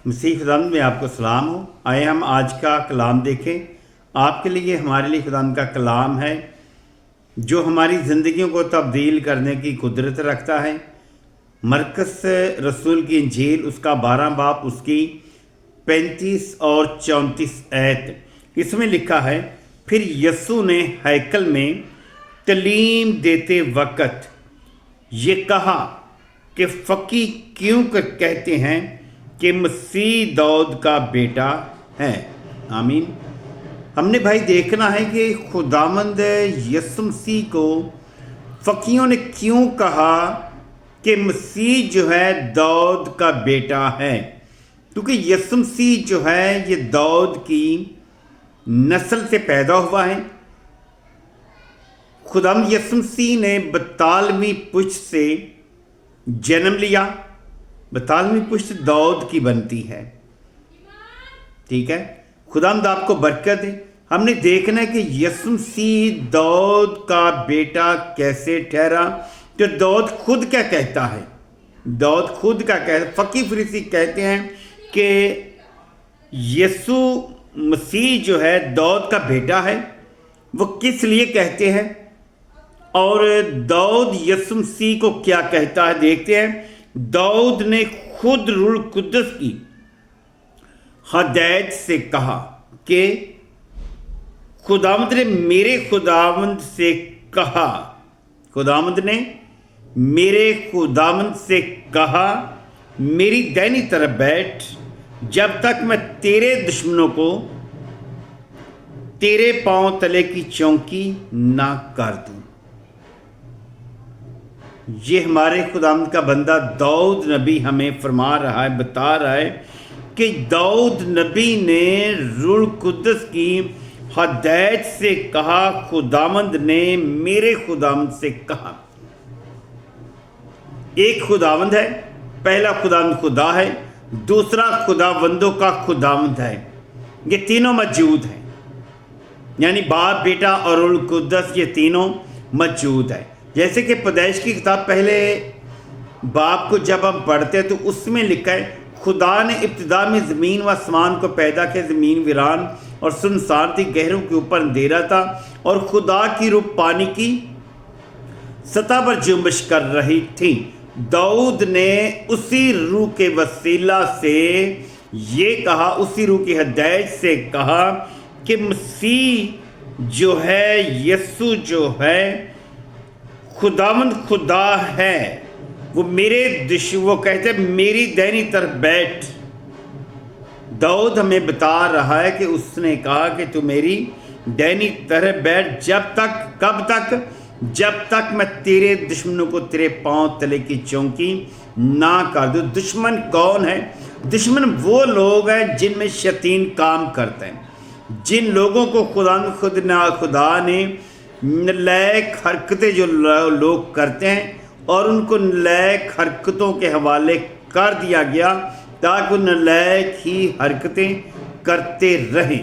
مسیح خداوند میں آپ کو سلام ہو۔ آئے ہم آج کا کلام دیکھیں۔ آپ کے لیے ہمارے لیے خداوند کا کلام ہے جو ہماری زندگیوں کو تبدیل کرنے کی قدرت رکھتا ہے۔ مرکز رسول کی انجیل اس کا 12 باب اس کی 35 اور 34 آیت، اس میں لکھا ہے، پھر یسوع نے ہیکل میں تعلیم دیتے وقت یہ کہا کہ فقی کیوں کہتے ہیں کہ مسیح داؤد کا بیٹا ہے۔ آمین۔ ہم نے بھائی دیکھنا ہے کہ خداوند یسوع مسیح کو فقیوں نے کیوں کہا کہ مسیح جو ہے داؤد کا بیٹا ہے، کیونکہ یسوع مسیح جو ہے یہ داؤد کی نسل سے پیدا ہوا ہے۔ خداوند یسوع مسیح نے بطالوی پشت سے جنم لیا۔ بطالوی پشت داؤد کی بنتی ہے، ٹھیک ہے۔ خداوند آپ کو برکت دے۔ ہم نے دیکھنا ہے کہ یسوع مسیح داؤد کا بیٹا کیسے ٹھہرا، تو داؤد خود کیا کہتا ہے؟ داؤد خود کا کہتا ہے، فقی فریسی کہتے ہیں کہ یسوع مسیح جو ہے داؤد کا بیٹا ہے۔ وہ کس لیے کہتے ہیں اور داؤد یسوع مسیح کو کیا کہتا ہے؟ دیکھتے ہیں۔ داؤد نے خود روح القدس کی ہدایت سے کہا کہ خداوند نے میرے خداوند سے کہا، خداوند نے میرے خداوند سے کہا، میری دائنی طرف بیٹھ جب تک میں تیرے دشمنوں کو تیرے پاؤں تلے کی چونکی نہ کر دوں۔ یہ ہمارے خداوند کا بندہ داؤد نبی ہمیں فرما رہا ہے، بتا رہا ہے کہ داؤد نبی نے روح القدس کی ہدایت سے کہا، خداوند نے میرے خداوند سے کہا۔ ایک خداوند ہے، پہلا خداوند خدا ہے، دوسرا خداوندوں کا خداوند ہے۔ یہ تینوں موجود ہیں، یعنی باپ، بیٹا اور روح القدس، یہ تینوں موجود ہیں۔ جیسے کہ پیدائش کی کتاب پہلے باپ کو جب ہم پڑھتے ہیں تو اس میں لکھا ہے، خدا نے ابتدا میں زمین و آسمان کو پیدا کیا، زمین ویران اور سنسان تھی، گہروں کے اوپر اندھیرا تھا اور خدا کی روح پانی کی سطح پر جنبش کر رہی تھی۔ داؤد نے اسی روح کے وسیلہ سے یہ کہا، اسی روح کی ہدایت سے کہا کہ مسیح جو ہے، یسوع جو ہے، خداوند خدا ہے۔ وہ وہ کہتے ہیں میری دائنی طرف بیٹھ۔ داؤد ہمیں بتا رہا ہے کہ اس نے کہا کہ تو میری دائنی طرف بیٹھ، جب تک، کب تک؟ جب تک میں تیرے دشمنوں کو تیرے پاؤں تلے کی چونکی نہ کر دوں۔ دشمن کون ہے؟ دشمن وہ لوگ ہیں جن میں شیطان کام کرتے ہیں، جن لوگوں کو خدا نے نالائق حرکتیں جو لوگ کرتے ہیں اور ان کو نالائق حرکتوں کے حوالے کر دیا گیا تاکہ وہ نالائق ہی حرکتیں کرتے رہیں۔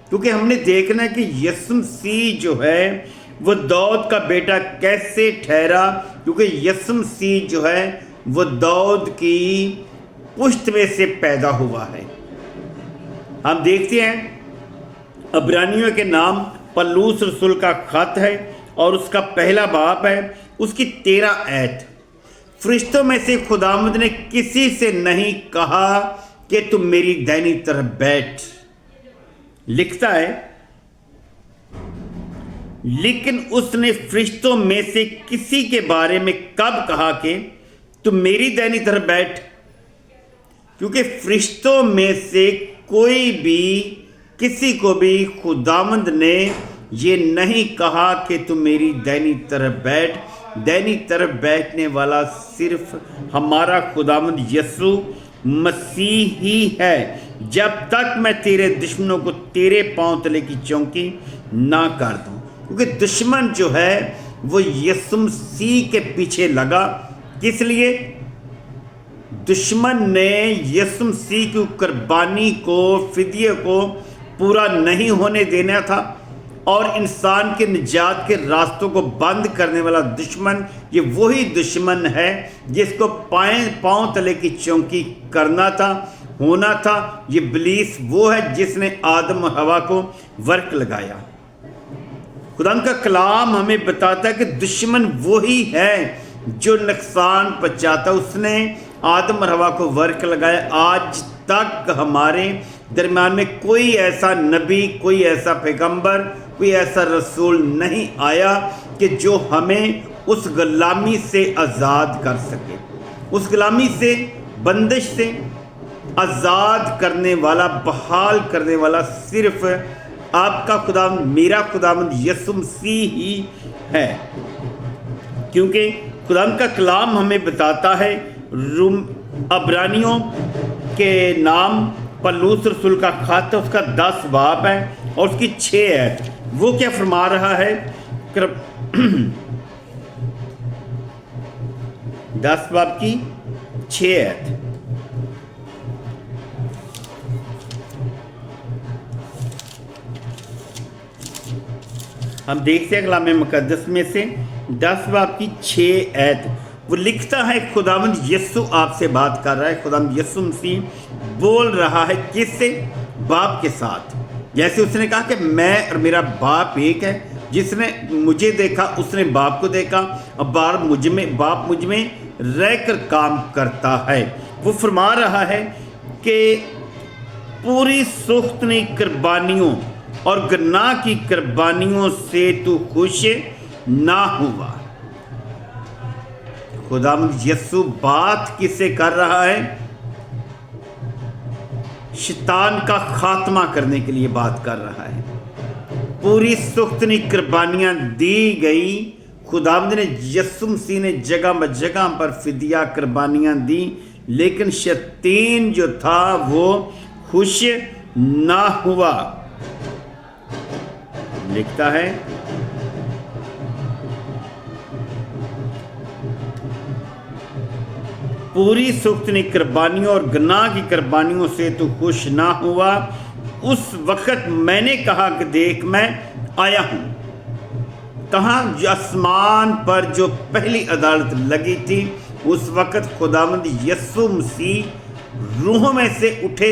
کیونکہ ہم نے دیکھنا ہے کہ یسوع مسیح جو ہے وہ داؤد کا بیٹا کیسے ٹھہرا، کیونکہ یسوع مسیح جو ہے وہ داؤد کی پشت میں سے پیدا ہوا ہے۔ ہم دیکھتے ہیں عبرانیوں کے نام پلوس رسول کا خط ہے اور اس کا پہلا باب ہے، اس کی 13 آیت، فرشتوں میں سے خداوند نے کسی سے نہیں کہا کہ تم میری دائنی طرف بیٹھ، لکھتا ہے، لیکن اس نے فرشتوں میں سے کسی کے بارے میں کب کہا کہ تم میری دائنی طرف بیٹھ؟ کیونکہ فرشتوں میں سے کوئی بھی، کسی کو بھی خداوند نے یہ نہیں کہا کہ تم میری دائنی طرف بیٹھ۔ دائنی طرف بیٹھنے والا صرف ہمارا خداوند یسوع مسیح ہی ہے، جب تک میں تیرے دشمنوں کو تیرے پاؤں تلے کی چونکی نہ کر دوں۔ کیونکہ دشمن جو ہے وہ یسوع مسیح کے پیچھے لگا، کس لیے؟ دشمن نے یسوع مسیح کی قربانی کو، فدیے کو پورا نہیں ہونے دینا تھا، اور انسان کے نجات کے راستوں کو بند کرنے والا دشمن یہ وہی دشمن ہے جس کو پاؤں تلے کی چونکی کرنا تھا ہونا تھا، یہ ابلیس وہ ہے جس نے آدم و حوا کو ورک لگایا۔ خدا کا کلام ہمیں بتاتا ہے کہ دشمن وہی ہے جو نقصان پہنچاتا، اس نے آدم اور حوا کو ورک لگایا۔ آج تک ہمارے درمیان میں کوئی ایسا نبی، کوئی ایسا پیغمبر، کوئی ایسا رسول نہیں آیا کہ جو ہمیں اس غلامی سے آزاد کر سکے۔ اس غلامی سے، بندش سے آزاد کرنے والا، بحال کرنے والا صرف آپ کا خداوند، میرا خداوند یسوع مسیح ہی ہے، کیونکہ خداوند کا کلام ہمیں بتاتا ہے، عبرانیوں کے نام پولس رسول کا خط ہے، اس کا 10 باب ہے اور اس کی 6 آیت۔ وہ کیا فرما رہا ہے؟ 10 باب کی 6 آیت۔ ہم دیکھتے ہیں کلام مقدس میں سے 10 باب کی 6 آیت۔ وہ لکھتا ہے، خداوند یسوع آپ سے بات کر رہا ہے، خداوند یسوع مسیح بول رہا ہے، کس سے؟ باپ کے ساتھ۔ جیسے اس نے کہا کہ میں اور میرا باپ ایک ہے، جس نے مجھے دیکھا اس نے باپ کو دیکھا، اور باپ مجھ میں رہ کر کام کرتا ہے۔ وہ فرما رہا ہے کہ پوری سختنی قربانیوں اور گناہ کی قربانیوں سے تو خوش نہ ہوا۔ خداوند یسوع بات کس سے کر رہا ہے؟ شیطان کا خاتمہ کرنے کے لیے بات کر رہا ہے۔ پوری سختنی قربانیاں دی گئی، خداوند نے، یسوع مسیح نے جگہ بجگہ پر فدیہ قربانیاں دی، لیکن شیطان جو تھا وہ خوش نہ ہوا۔ لکھتا ہے، پوری سختنی قربانیوں اور گناہ کی قربانیوں سے تو خوش نہ ہوا۔ اس وقت میں نے کہا کہ دیکھ میں آیا ہوں۔ کہاں؟ آسمان پر جو پہلی عدالت لگی تھی، اس وقت خداوند یسوع مسیح روحوں میں سے اٹھے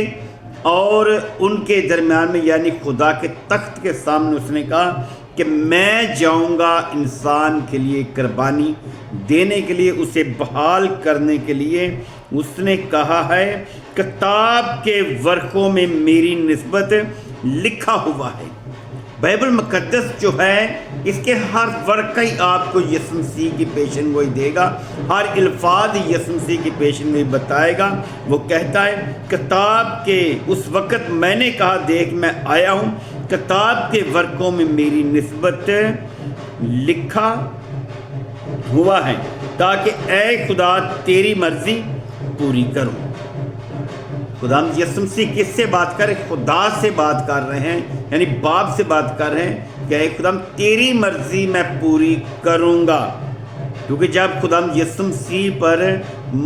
اور ان کے درمیان میں، یعنی خدا کے تخت کے سامنے اس نے کہا کہ میں جاؤں گا انسان کے لیے قربانی دینے کے لیے، اسے بحال کرنے کے لیے۔ اس نے کہا ہے، کتاب کے ورقوں میں میری نسبت لکھا ہوا ہے۔ بائبل مقدس جو ہے، اس کے ہر ورقہ ہی آپ کو یسوع مسیح کی پیشن گوئی دے گا، ہر الفاظ یسوع مسیح کی پیشن گوئی بتائے گا۔ وہ کہتا ہے، کتاب کے، اس وقت میں نے کہا دیکھ میں آیا ہوں، کتاب کے ورقوں میں میری نسبت لکھا ہوا ہے، تاکہ اے خدا تیری مرضی پوری کروں۔ خدا یسوع مسیح کس سے بات کر رہے؟ خدا سے بات کر رہے ہیں، یعنی باپ سے بات کر رہے ہیں کہ اے خدا تیری مرضی میں پوری کروں گا۔ کیونکہ جب خدا یسوع مسیح پر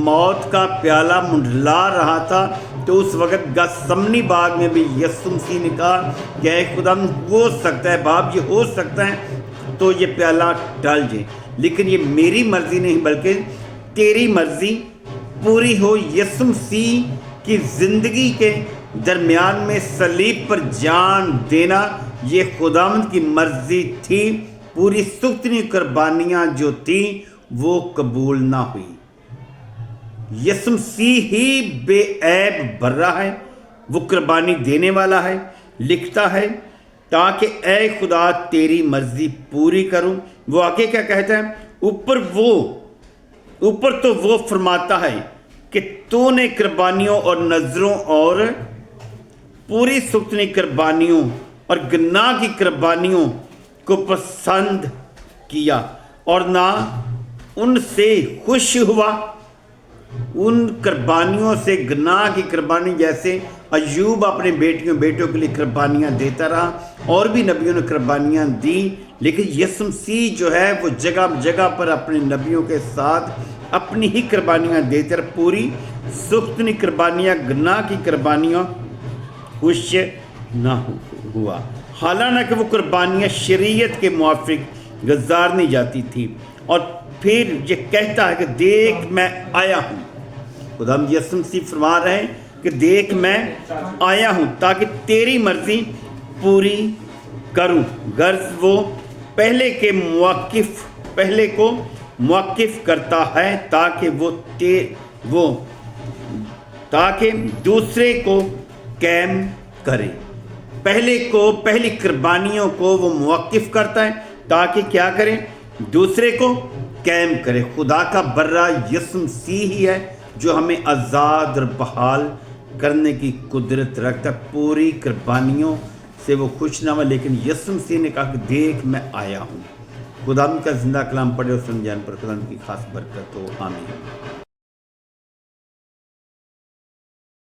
موت کا پیالہ منڈلا رہا تھا، تو اس وقت گثسمنی باغ میں بھی یسوع مسیح نے کہا کہ اے خدا ہو سکتا ہے باپ، یہ ہو سکتا ہے تو یہ پیالہ ٹل جائے، لیکن یہ میری مرضی نہیں بلکہ تیری مرضی پوری ہو۔ یسوع مسیح کی زندگی کے درمیان میں صلیب پر جان دینا یہ خداوند کی مرضی تھی۔ پوری سختنی قربانیاں جو تھیں وہ قبول نہ ہوئی۔ یسوع مسیح ہی بے عیب برا ہے، وہ قربانی دینے والا ہے۔ لکھتا ہے، تاکہ اے خدا تیری مرضی پوری کروں۔ وہ آگے کیا کہتا ہے؟ اوپر تو وہ فرماتا ہے کہ تو نے قربانیوں اور نذروں اور پوری سختنی قربانیوں اور گناہ کی قربانیوں کو پسند کیا اور نہ ان سے خوش ہوا۔ ان قربانیوں سے، گناہ کی قربانی، جیسے ایوب اپنے بیٹوں کے لیے قربانیاں دیتا رہا، اور بھی نبیوں نے قربانیاں دی، لیکن یسوع مسیح جو ہے وہ جگہ جگہ پر اپنے نبیوں کے ساتھ اپنی ہی قربانیاں دیتے رہے۔ پوری سختنی قربانیاں، گناہ کی قربانیاں خوش نہ ہوا، حالانکہ وہ قربانیاں شریعت کے موافق گزارنی جاتی تھی۔ اور پھر یہ کہتا ہے کہ دیکھ میں آیا ہوں۔ خدا یسوع مسیح فرما رہے ہیں کہ دیکھ میں آیا ہوں تاکہ تیری مرضی پوری کروں. غرض وہ پہلے کو موقف کرتا ہے تاکہ دوسرے کو قائم کرے. پہلی قربانیوں کو وہ موقف کرتا ہے تاکہ کیا کرے؟ دوسرے کو قائم کرے. خدا کا برہ یسوع مسیح ہی ہے جو ہمیں آزاد اور بحال کرنے کی قدرت رکھتا ہے. پوری قربانیوں سے وہ خوش نہ ہوا، لیکن یسوع مسیح نے کہا کہ دیکھ میں آیا ہوں. خدا کا زندہ کلام پڑھے اور سمجھان پر خدا کی خاص برکت ہو. آمین.